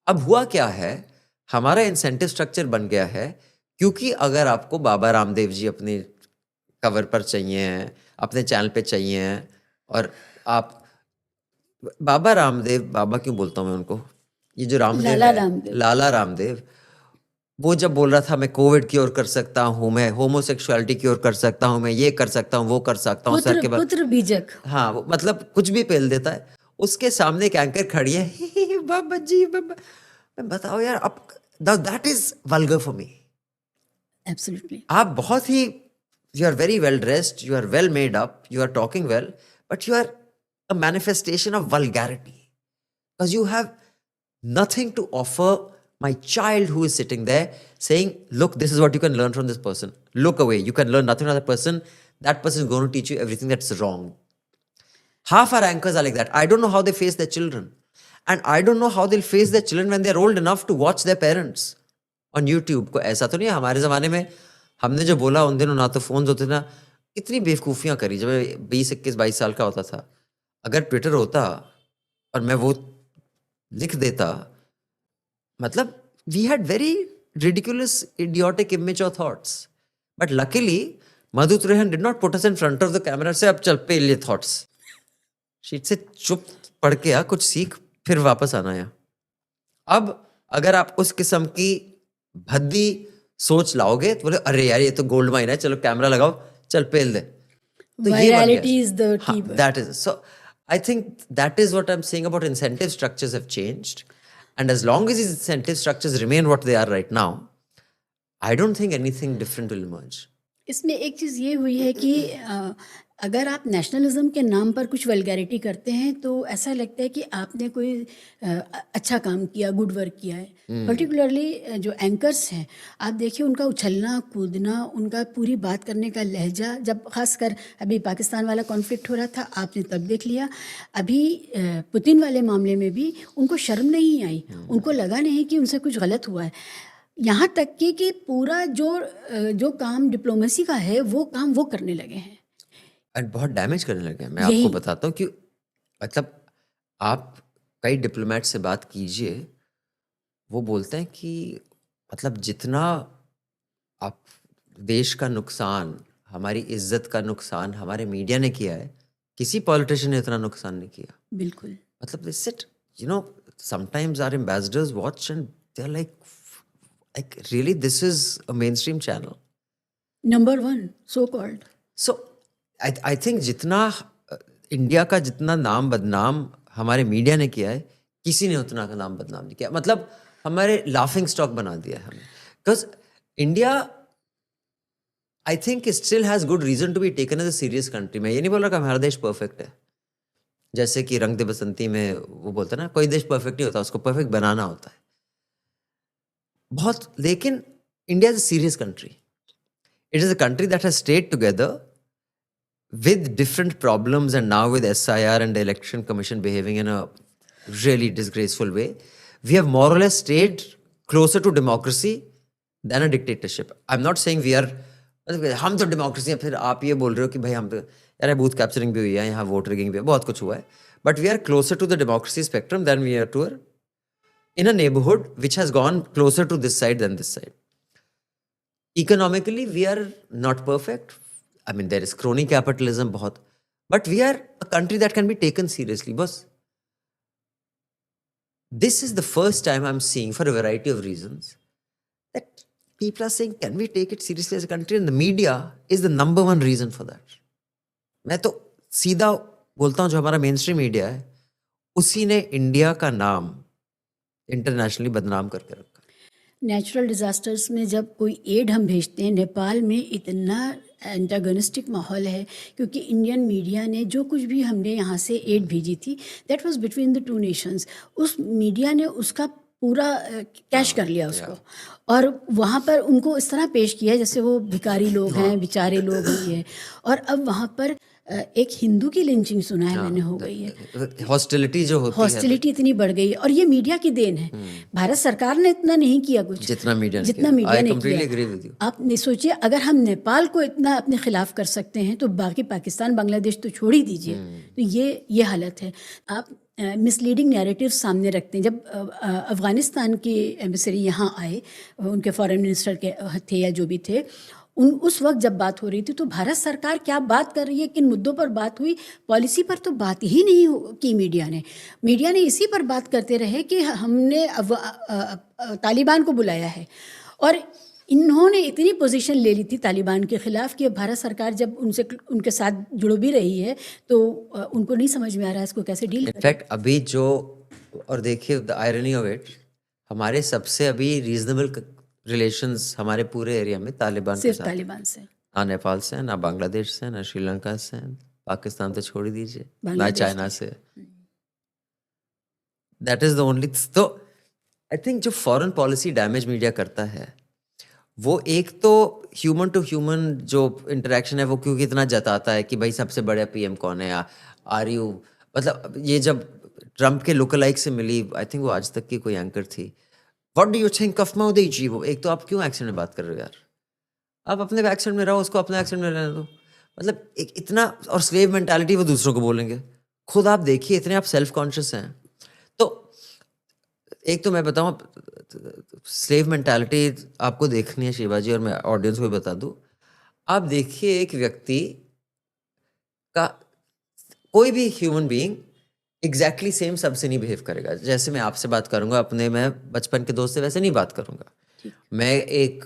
अब हुआ क्या है, हमारा इंसेंटिव स्ट्रक्चर बन गया है, क्योंकि अगर आपको बाबा रामदेव जी अपने कवर पर चाहिए हैं, अपने चैनल पे चाहिए हैं, और आप बाबा रामदेव, बाबा क्यों बोलता हूँ मैं उनको, ये जो रामदेव लाला है, रामदेव। लाला रामदेव, वो जब बोल रहा था मैं कोविड क्योर कर सकता हूँ, मैं होमोसेक्सुअलिटी क्योर कर सकता हूँ, मैं ये कर सकता हूँ, वो कर सकता हूँ, सर पुत्र के बाद, पुत्र बीजक। हाँ, वो मतलब कुछ भी पेल देता है। उसके सामने एक एंकर खड़ी है, बाबा जी बाबा, मैं बताओ यार, अब that is vulgar for me. Absolutely. आप बहुत ही, you are very well dressed, you are well made up, you are talking well, but you are a manifestation of vulgarity, because you have nothing to offer my child who is sitting there saying, look, this is what you can learn from this person. Look away. You can learn nothing from that person. That person is going to teach you everything that's wrong. Half our anchors are like that. I don't know how they face their children. And I don't know how they'll face their children when they're old enough to watch their parents on YouTube. को ऐसा तो नहीं है, हमारे ज़माने में हमने जो बोला उन दिनों, ना तो फ़ोन्स होते ना, कितनी बेवकूफ़ियाँ करी जब मैं 20, 21, 22 साल का होता था। अगर ट्विटर होता और मैं वो लिख देता, मतलब we had very ridiculous, idiotic, immature thoughts. But luckily, Madhu Trehan did not put us in front of the camera and say, अब चल पे ये thoughts. She'd say, चुप पढ़ के आ, कुछ सीख, फिर वापस आना यहाँ। अब अगर आप उस किस्म की भद्दी सोच लाओगे तो बोले, अरे यार ये तो गोल्ड माइन है, चलो कैमरा लगाओ, चल पेल दे। तो ये बन वायरलिटी गया। इज द हाँ, की। that is so. I think that is what I'm saying about incentive structures have changed, and as long as these incentive structures remain what they are right now, I don't think anything different will emerge. इसमें एक चीज़ ये हुई है कि अगर आप nationalism के नाम पर कुछ वल्गैरिटी करते हैं तो ऐसा लगता है कि आपने कोई अच्छा काम किया, गुड वर्क किया है। पर्टिकुलरली जो एंकर्स हैं, आप देखिए उनका उछलना कूदना, उनका पूरी बात करने का लहजा, जब खासकर अभी पाकिस्तान वाला कॉन्फ्लिक्ट हो रहा था, आपने तब देख लिया। अभी पुतिन वाले मामले में भी उनको शर्म नहीं आई, उनको लगा नहीं कि उनसे कुछ गलत हुआ है। यहाँ तक कि पूरा जो काम डिप्लोमेसी का है वो काम वो करने लगे हैं। और बहुत डैमेज करने लगे हैं। मैं यही आपको बताता हूँ कि मतलब आप कई डिप्लोमेट से बात कीजिए, वो बोलते हैं कि मतलब जितना आप देश का नुकसान, हमारी इज्जत का नुकसान हमारे मीडिया ने किया है, किसी पॉलिटिशियन ने इतना नुकसान नहीं किया। बिल्कुल। मतलब they sit, you know, sometimes our ambassadors watch and they're like really, this is a mainstream channel. Number one so called. So I think जितना इंडिया का जितना नाम बदनाम हमारे मीडिया ने किया है, किसी ने उतना का नाम बदनाम नहीं किया। मतलब हमारे लाफिंग स्टॉक बना दिया है हमें, because India I think still has good reason to be taken as a serious country. मैं ये नहीं बोल रहा कि हमारा देश परफेक्ट है, जैसे कि रंग दे बसंती में वो बोलता है ना, कोई देश परफेक्ट नहीं होता, उसको परफेक्ट बनाना होता है बहुत। लेकिन India is a serious country. It is a country that has stayed together with different problems, and now with SIR and the Election Commission behaving in a really disgraceful way, we have more or less stayed closer to democracy than a dictatorship. I'm not saying we are, हम तो democracy है, फिर आप ये बोल रहे हो कि भाई हम तो, यार बूथ कैप्चरिंग भी हुई है, यहाँ वोट रिगिंग भी है, बहुत कुछ हुआ है, but we are closer to the democracy spectrum than we are to in a neighborhood which has gone closer to this side than this side. Economically, we are not perfect. I mean, there is crony capitalism बहुत, but we are a country that can be taken seriously. Boss, this is the first time I'm seeing, for a variety of reasons, that people are saying, can we take it seriously as a country? And the media is the number one reason for that. मैं तो सीधा बोलता हूँ, जो हमारा main stream media है, उसी ने इंडिया का नाम इंटरनेशनली बदनाम करके रखा। नेचुरल डिज़ास्टर्स में जब कोई एड हम भेजते हैं, नेपाल में इतना एंटागोनिस्टिक माहौल है, क्योंकि इंडियन मीडिया ने जो कुछ भी हमने यहाँ से एड भेजी थी, that was between the two nations. उस मीडिया ने उसका पूरा कैश कर लिया उसको, और वहाँ पर उनको इस तरह पेश किया जैसे वो भिखारी लोग हैं, बेचारे लोग हैं। और अब वहाँ पर एक हिंदू की लिंचिंग सुना है मैंने हो गई है। हॉस्टिलिटी जो होती है, हॉस्टिलिटी इतनी बढ़ गई है, और ये मीडिया की देन है। भारत सरकार ने इतना नहीं किया कुछ जितना मीडिया ने किया। आप सोचिए, अगर हम नेपाल को इतना अपने खिलाफ कर सकते हैं तो बाकी पाकिस्तान बांग्लादेश तो छोड़ ही दीजिए। तो ये हालत है। आप मिसलीडिंग नैरेटिव सामने रखते हैं। जब अफ़गानिस्तान की एम्बेसडर यहाँ आए, उनके फॉरेन मिनिस्टर के थे या जो भी थे, उस वक्त जब बात हो रही थी तो भारत सरकार क्या बात कर रही है, किन मुद्दों पर बात हुई, पॉलिसी पर तो बात ही नहीं की मीडिया ने इसी पर बात करते रहे कि हमने तालिबान को बुलाया है। और इन्होंने इतनी पोजीशन ले ली थी तालिबान के ख़िलाफ़ कि भारत सरकार जब उनके साथ जुड़ भी रही है तो उनको नहीं समझ में आ रहा है इसको कैसे डील करें। इनफैक्ट अभी जो, और देखिए द आयरनी ऑफ इट, हमारे सबसे अभी रीजनेबल रिलेशंस हमारे पूरे एरिया में तालिबान के सिर्फ साथ, तालिबान से, ना नेपाल से, ना बांग्लादेश से, ना श्रीलंका से, पाकिस्तान तो छोड़ ही दीजिए, ना बांग्लादेश चाइना से। That is the only. तो आई थिंक जो फॉरेन पॉलिसी डैमेज मीडिया करता है वो एक तो ह्यूमन टू ह्यूमन जो इंटरेक्शन है वो क्योंकि इतना जताता है कि भाई सबसे बड़ा पीएम कौन है, आर यू, मतलब ये जब ट्रम्प के लुकलाइक से मिली, आई थिंक वो आज तक की कोई एंकर थी, what do you think of Modi ji, वो एक तो आप क्यों एक्सेंट में बात कर रहे हो यार, आप अपने एक्सेंट में रहो, उसको अपने एक्सेंट में रहने दो। मतलब एक इतना, और स्लेव मेंटालिटी वो दूसरों को बोलेंगे, खुद आप देखिए इतने आप सेल्फ कॉन्शियस हैं। तो एक तो मैं बताऊं, स्लेव मेंटालिटी आपको देखनी है शिवाजी, और मैं ऑडियंस को भी बता दूं, आप देखिए एक व्यक्ति का, कोई भी ह्यूमन बीइंग एग्जैक्टली सेम सबसे नहीं बिहेव करेगा। जैसे मैं आपसे बात करूंगा अपने, मैं बचपन के दोस्त से वैसे नहीं बात करूंगा। मैं एक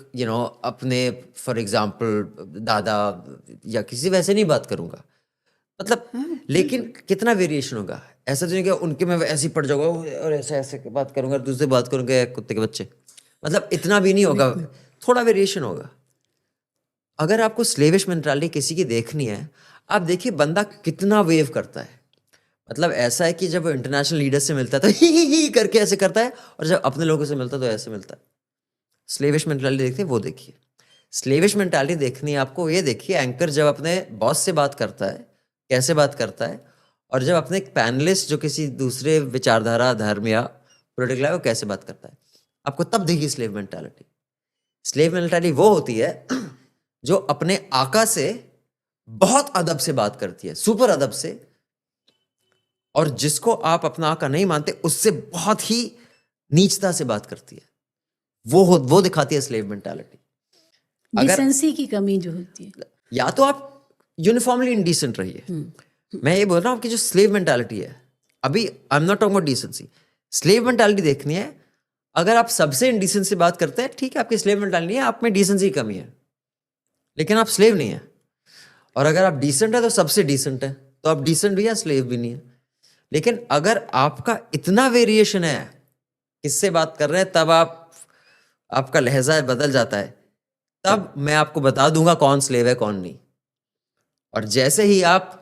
अपने फॉर एग्जांपल दादा या किसी वैसे नहीं बात करूंगा, मतलब लेकिन कितना वेरिएशन होगा। ऐसा तो नहीं कि उनके मैं ऐसे ही पड़ जाऊंगा और ऐसे ऐसे बात करूंगा, दूसरे बात करूंगा कुत्ते के बच्चे, मतलब इतना भी नहीं होगा, थोड़ा वेरिएशन होगा। अगर आपको स्लेविश मेंटालिटी किसी की देखनी है, आप देखिए बंदा कितना वेव करता है। मतलब ऐसा है कि जब वो इंटरनेशनल लीडर से मिलता है तो ही करके ऐसे करता है, और जब अपने लोगों से मिलता है तो ऐसे मिलता है। स्लेविश मेंटालिटी देखते हैं वो देखिए। स्लेविश मेंटालिटी देखनी है आपको, ये देखिए एंकर जब अपने बॉस से बात करता है कैसे बात करता है, और जब अपने पैनलिस्ट जो किसी दूसरे विचारधारा, धर्म या पॉलिटिकल है वो कैसे बात करता है, आपको तब देखिए स्लेव मेंटालिटी। स्लेव मेंटालिटी वो होती है जो अपने आका से बहुत अदब से बात करती है, सुपर अदब से, और जिसको आप अपना आका नहीं मानते उससे बहुत ही नीचता से बात करती है। वो दिखाती है स्लेव मेंटालिटी। डिसेंसी की कमी जो होती है, या तो आप यूनिफॉर्मली इंडिसेंट रहिए। मैं ये बोल रहा हूँ कि जो स्लेव मेंटालिटी है, अभी I am not talking about decency, slave mentality देखनी है। अगर आप सबसे इंडिसेंट से बात करते हैं, ठीक है, आपकी स्लेव मेंटालिटी नहीं है, आप में डिसेंसी की कमी है, लेकिन आप स्लेव नहीं है। और अगर आप डिसेंट है तो सबसे डिसेंट है, तो आप डिसेंट भी है, स्लेव भी नहीं है। लेकिन अगर आपका इतना वेरिएशन है किससे बात कर रहे हैं, तब आपका लहजा बदल जाता है, तब मैं आपको बता दूंगा कौन स्लेव है कौन नहीं। और जैसे ही आप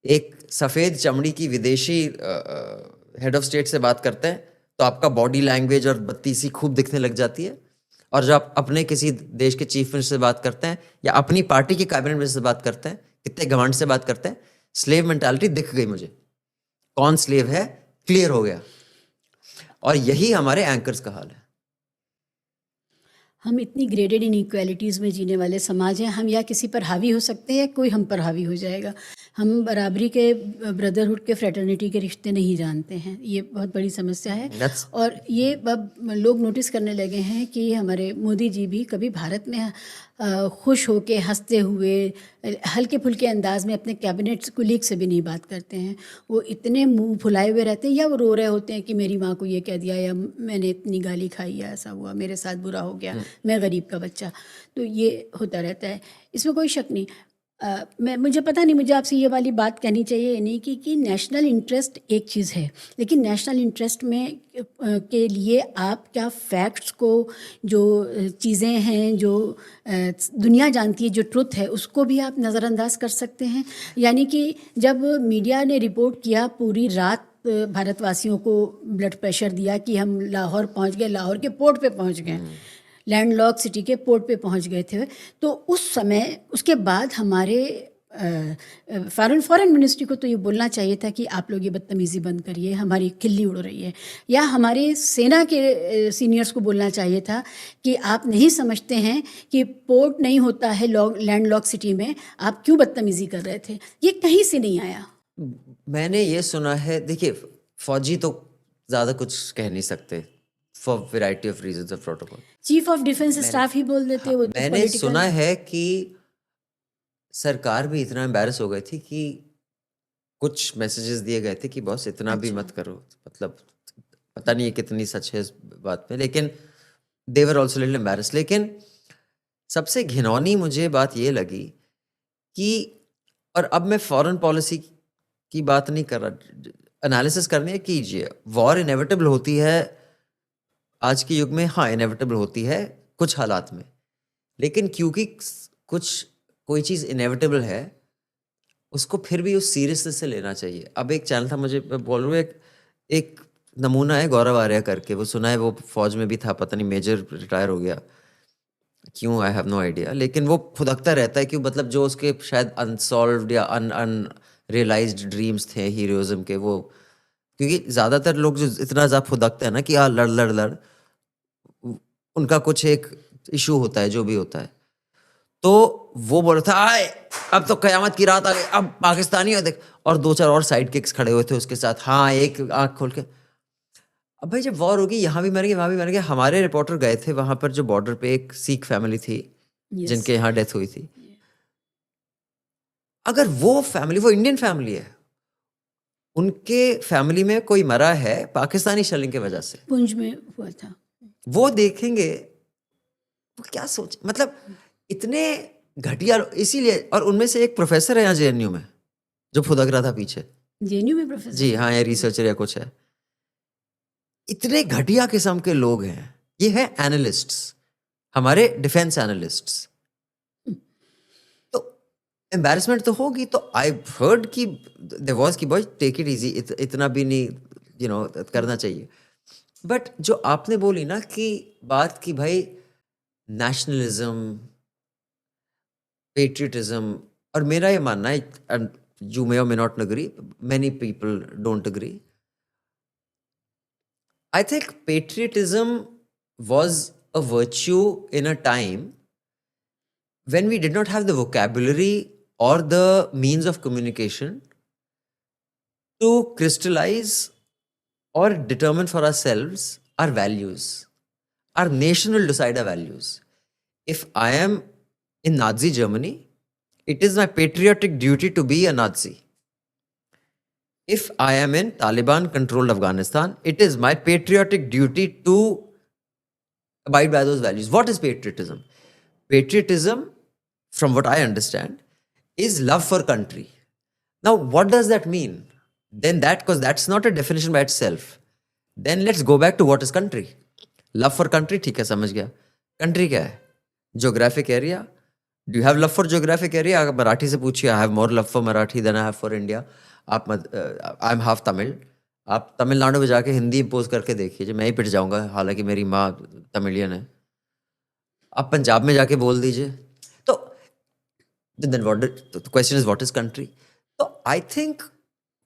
एक सफेद चमड़ी की विदेशी हेड ऑफ स्टेट से बात करते हैं तो आपका बॉडी लैंग्वेज और बत्तीसी खूब दिखने लग जाती है। और जब आप अपने किसी देश के चीफ मिनिस्टर से बात करते हैं या अपनी पार्टी के कैबिनेट मिनिस्टर से बात करते हैं, कितने घमंड से बात करते हैं, स्लेव मेंटालिटी दिख गई मुझे, कौन स्लेव है क्लियर हो गया। और यही हमारे एंकर्स का हाल है। हम इतनी ग्रेडेड इनइक्वालिटीज़ में जीने वाले समाज हैं, हम या किसी पर हावी हो सकते हैं या कोई हम पर हावी हो जाएगा। हम बराबरी के, ब्रदरहुड के, फ्रेटर्निटी के रिश्ते नहीं जानते हैं, ये बहुत बड़ी समस्या है। और ये अब लोग नोटिस करने लगे हैं कि हमारे मोदी जी भी कभी भारत में खुश होके हंसते हुए हल्के फुल्के अंदाज में अपने कैबिनेट कुलीग से भी नहीं बात करते हैं। वो इतने मुंह फुलाए हुए रहते हैं, या वो रो रहे होते हैं कि मेरी माँ को ये कह दिया, या मैंने इतनी गाली खाई, या ऐसा हुआ, मेरे साथ बुरा हो गया, मैं गरीब का बच्चा। तो ये होता रहता है, इसमें कोई शक नहीं। मुझे पता नहीं, मुझे आपसे ये वाली बात कहनी चाहिए नहीं कि नेशनल इंटरेस्ट एक चीज़ है, लेकिन नेशनल इंटरेस्ट में के लिए आप क्या फैक्ट्स को, जो चीज़ें हैं जो दुनिया जानती है, जो ट्रुथ है, उसको भी आप नज़रअंदाज कर सकते हैं। यानी कि जब मीडिया ने रिपोर्ट किया, पूरी रात भारतवासियों को ब्लड प्रेशर दिया कि हम लाहौर पहुंच गए, लाहौर के पोर्ट पे पहुंच गए, लैंडलॉक सिटी के पोर्ट पे पहुंच गए थे, तो उस समय उसके बाद हमारे फॉरेन मिनिस्ट्री को तो ये बोलना चाहिए था कि आप लोग ये बदतमीज़ी बंद करिए, हमारी खिल्ली उड़ रही है। या हमारे सेना के सीनियर्स को बोलना चाहिए था कि आप नहीं समझते हैं कि पोर्ट नहीं होता है लैंडलॉक सिटी में, आप क्यों बदतमीज़ी कर रहे थे। ये कहीं से नहीं आया। मैंने ये सुना है, देखिए फौजी तो ज़्यादा कुछ कह नहीं सकते for variety of reasons of protocol. Chief of defence staff ही बोल देते, वो तो मैंने पॉलिटिकल। सुना है कि सरकार भी इतना एम्बैरस हो गई थी कि कुछ मैसेजेस दिए गए थे कि बॉस इतना भी मत करो, मतलब पता नहीं है कितनी सच है इस बात में, लेकिन दे वर ऑल्सो लिटिल एम्बैरस। लेकिन सबसे घिनौनी मुझे बात ये लगी कि, और अब मैं फॉरेन पॉलिसी की बात नहीं कर रहा, एनालिसिस करनी है कीजिए, वॉर इनेविटेबल होती है आज के युग में, हाँ इनेविटेबल होती है कुछ हालात में, लेकिन क्योंकि कोई चीज़ इनेविटेबल है उसको फिर भी उस सीरियसनेस से लेना चाहिए। अब एक चैनल था, मुझे मैं बोल रहा हूँ, एक नमूना है गौरव आर्या करके, वो सुना है, वो फौज में भी था, पता नहीं मेजर रिटायर हो गया क्यों, आई हैव नो आइडिया, लेकिन वो फुदकता रहता है कि मतलब जो उसके शायद अनसॉल्व्ड या अनरियलाइज्ड ड्रीम्स थे हीरोइज्म के, वो क्योंकि ज़्यादातर लोग जो इतना ज़्यादा फुदकते हैं ना कि लड़ लड़ लड़, उनका कुछ एक इशू होता है जो भी होता है, तो वो बोल रहा था आए अब तो कयामत की रात आ गई, अब पाकिस्तानी हो देख, और दो चार और साइड किक्स खड़े हुए थे उसके साथ, हाँ एक आंख खोल के। अब भाई जब वॉर होगी यहाँ भी मरेंगे वहाँ भी मरेंगे। हमारे रिपोर्टर गए थे वहां पर, जो बॉर्डर पे एक सिख फैमिली थी जिनके यहाँ डेथ हुई थी। अगर वो फैमिली, वो इंडियन फैमिली है, उनके फैमिली में कोई मरा है पाकिस्तानी शेलिंग की वजह से, पुंछ में हुआ था, वो देखेंगे वो क्या सोच, मतलब इतने घटिया। इसीलिए, और उनमें से एक प्रोफेसर है यहाँ जेएनयू में जो फुदक रहा था पीछे, जेएनयू में प्रोफेसर, जी हाँ, ये रिसर्चर या कुछ है। इतने घटिया किस्म के लोग हैं, ये है एनालिस्ट्स, हमारे डिफेंस एनालिस्ट्स। तो एम्बैरेसमेंट तो होगी। तो आई हर्ड कि देयर वाज कि बॉय टेक इट इजी, इतना भी नहीं करना चाहिए। बट जो आपने बोली ना कि बात की भाई नेशनलिज्म, पेट्रियटिज्म, और मेरा ये मानना है, एंड यू मे और may not agree, many people don't agree, I think patriotism was a virtue in a time when we did not have the vocabulary or the means of communication to crystallize or determine for ourselves our values. Our nation will decide our values. If I am in Nazi Germany, it is my patriotic duty to be a Nazi. If I am in Taliban-controlled Afghanistan, it is my patriotic duty to abide by those values. What is patriotism? Patriotism, from what I understand, is love for country. Now, what does that mean? Then because that's not a definition by itself. Then let's go back to what is country. Love for country, ठीक है, समझ गया। Country क्या है? Geographic area. Do you have love for geographic area? अगर मराठी से पूछिए, I have more love for Marathi than I have for India. I am half Tamil, आप तमिलनाडु में जाके हिंदी इम्पोज करके देखिए, मैं ही पिट जाऊंगा, हालांकि मेरी माँ तमिलियन है। आप पंजाब में जाके बोल दीजिए, तो then what, the question is what is country. तो I think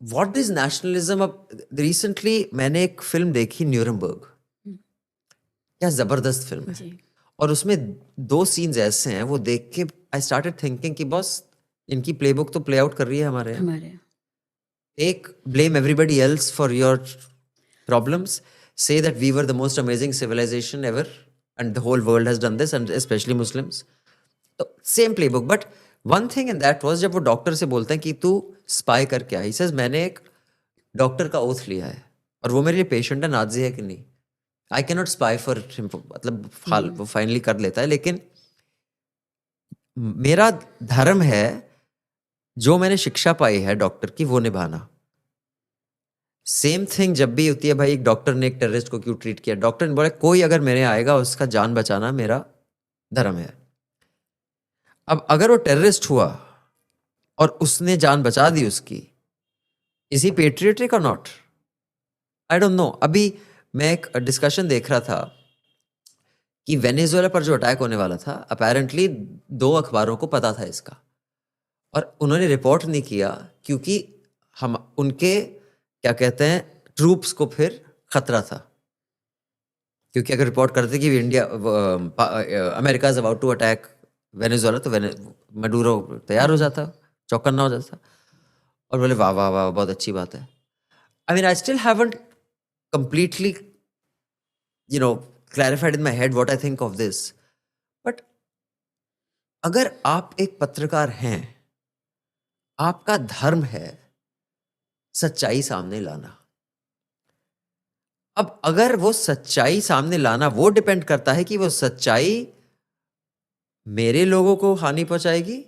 what is nationalism. अब रिसेंटली मैंने एक फिल्म देखी न्यूरमबर्ग, क्या जबरदस्त फिल्म है, और उसमें 2 सीन्स ऐसे हैं, वो देख के आई स्टार्टेड थिंकिंग कि बॉस इनकी प्लेबुक तो प्ले आउट कर रही है हमारे यहाँ। एक, blame everybody else for your problems, say that we were the most amazing civilization ever and the whole world has done this, and especially Muslims. तो same playbook, but one thing in that was, जब वो doctor से बोलते हैं कि तू spy करके आया, he says मैंने एक डॉक्टर का ओथ लिया है और वो मेरे लिए पेशेंट है, नाजी है कि नहीं, I can not spy for him, मतलब वो फाइनली कर लेता है, लेकिन मेरा धर्म है, जो मैंने शिक्षा पाई है डॉक्टर की, वो निभाना। सेम थिंग जब भी होती है भाई, एक डॉक्टर ने एक टेररिस्ट को क्यों ट्रीट किया, डॉक्टर ने बोला कोई अगर मेरे आएगा उसका जान बचाना मेरा धर्म है। अब अगर वो टेररिस्ट हुआ और उसने जान बचा दी उसकी, इज ही पेट्रियोटिक और नॉट? I don't know. अभी मैं एक डिस्कशन देख रहा था कि वेनेजुएला पर जो अटैक होने वाला था, अपेरेंटली 2 अखबारों को पता था इसका, और उन्होंने रिपोर्ट नहीं किया क्योंकि हम उनके क्या कहते हैं ट्रूप्स को फिर खतरा था, क्योंकि अगर रिपोर्ट करते कि India America is about to attack Venezuela, तो मडूरो तैयार हो जाता, चौकन्ना हो जाता, और बोले वाह वाह वाह बहुत अच्छी बात है। I mean, I still haven't completely, clarified in my head what I think of this. But अगर आप एक पत्रकार हैं, आपका धर्म है सच्चाई सामने लाना. अब अगर वो सच्चाई सामने लाना, वो डिपेंड करता है कि वो सच्चाई मेरे लोगों को हानि पहुंचाएगी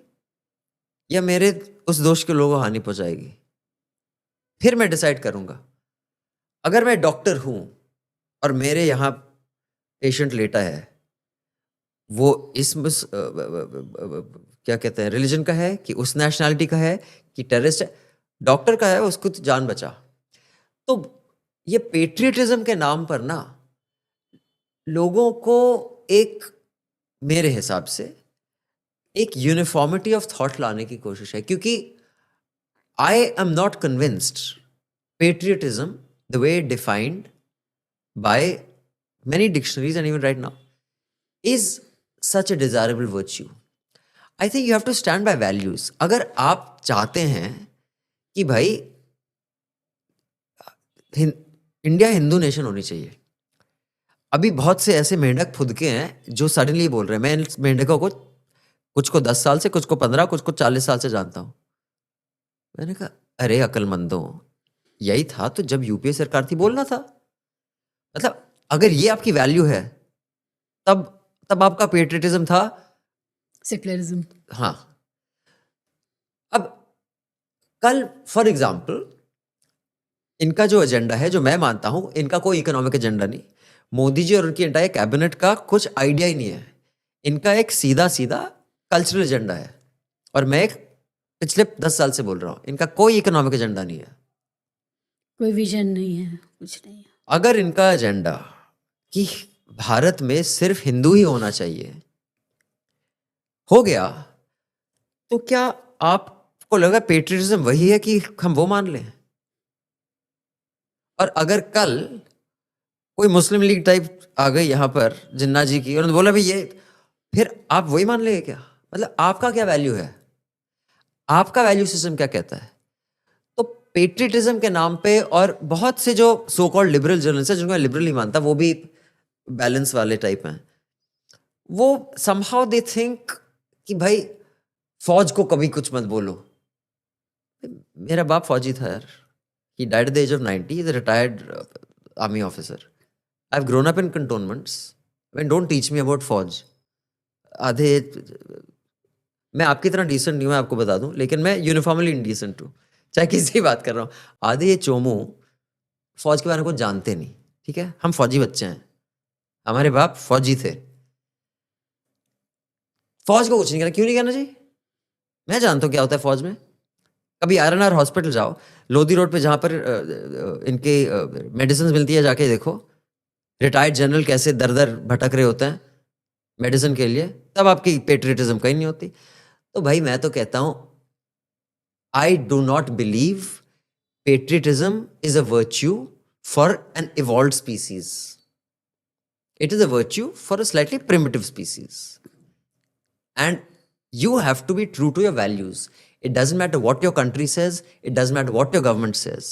या मेरे उस दोस्त के लोगों को हानि पहुंचाएगी. फिर मैं डिसाइड करूंगा. अगर मैं डॉक्टर हूं और मेरे यहां पेशेंट लेटा है, वो क्या कहते हैं, रिलीजन का है कि उस नेशनैलिटी का है कि टेररिस्ट है, डॉक्टर का है, उसको तो जान बचा. तो ये पेट्रियटिज्म के नाम पर ना लोगों को एक, मेरे हिसाब से एक यूनिफॉर्मिटी ऑफ थॉट लाने की कोशिश है. क्योंकि I am not convinced patriotism the way defined by many dictionaries and even right now is such a desirable virtue. I think you have to stand by values. अगर आप चाहते हैं कि भाई इंडिया हिंदू नेशन होनी चाहिए, अभी बहुत से ऐसे मेंढक फुदके हैं जो सडनली बोल रहे हैं. मैं मेंढकों को कुछ को 10 साल से, कुछ को 15, कुछ को 40 साल से जानता हूं. मैंने कहा अरे अकलमंदों, यही था तो जब यूपीए सरकार थी बोलना था. मतलब अगर ये आपकी वैल्यू है, तब आपका पेट्रियटिज्म था सेक्युलरिज्म. हाँ. अब कल फॉर एग्जाम्पल इनका जो एजेंडा है, जो मैं मानता हूं, इनका कोई इकोनॉमिक एजेंडा नहीं. मोदी जी और उनकी एंटायर कैबिनेट का कुछ आइडिया ही नहीं है. इनका एक सीधा सीधा कल्चरल एजेंडा है. और मैं एक पिछले 10 साल से बोल रहा हूं, इनका कोई इकोनॉमिक एजेंडा नहीं है, कोई विजन नहीं है, कुछ नहीं है. अगर इनका एजेंडा कि भारत में सिर्फ हिंदू ही होना चाहिए हो गया, तो क्या आपको लगा पेट्रियटिज्म वही है कि हम वो मान लें? और अगर कल कोई मुस्लिम लीग टाइप आ गई यहाँ पर जिन्ना जी की, और उन्होंने बोला भाई ये, फिर आप वही मान लेंगे क्या? मतलब आपका क्या वैल्यू है? आपका वैल्यू सिस्टम क्या कहता है? तो पेट्रियटिज्म के नाम पे, और बहुत से जो सो कॉल्ड लिबरल जर्नलिस्ट है, जिनको मैं लिबरल नहीं मानता, वो भी बैलेंस वाले टाइप हैं, वो समहाउ दे थिंक कि भाई फौज को कभी कुछ मत बोलो. मेरा बाप फौजी था यार. He died at the age of 90. He's a retired army officer. I've grown up in cantonments. I mean, don't teach me about फौज. आधे, मैं आपकी तरह डिसेंट नहीं हूँ, आपको बता दूं, लेकिन मैं यूनिफॉर्मली इंडिसेंट हूँ, चाहे किसी की बात कर रहा हूँ. आधे ये चोमू फौज के बारे में कुछ जानते नहीं. ठीक है, हम फौजी बच्चे हैं, हमारे बाप फौजी थे. फौज को कुछ नहीं करना. क्यों नहीं करना चाहिए? मैं जानता हूँ क्या होता है फौज में. कभी आर हॉस्पिटल जाओ, लोधी रोड पे जहाँ पर इनके मेडिसिन मिलती है, जाके देखो रिटायर्ड जनरल कैसे दर दर भटक रहे होते हैं मेडिसिन के लिए. तब आपकी पेट्रियटिज्म कहीं नहीं होती. तो भाई मैं तो कहता हूँ, I do not believe patriotism is a virtue for an evolved species. It is a virtue for a slightly primitive species. And you have to be true to your values. It doesn't matter what your country says. It doesn't matter what your government says.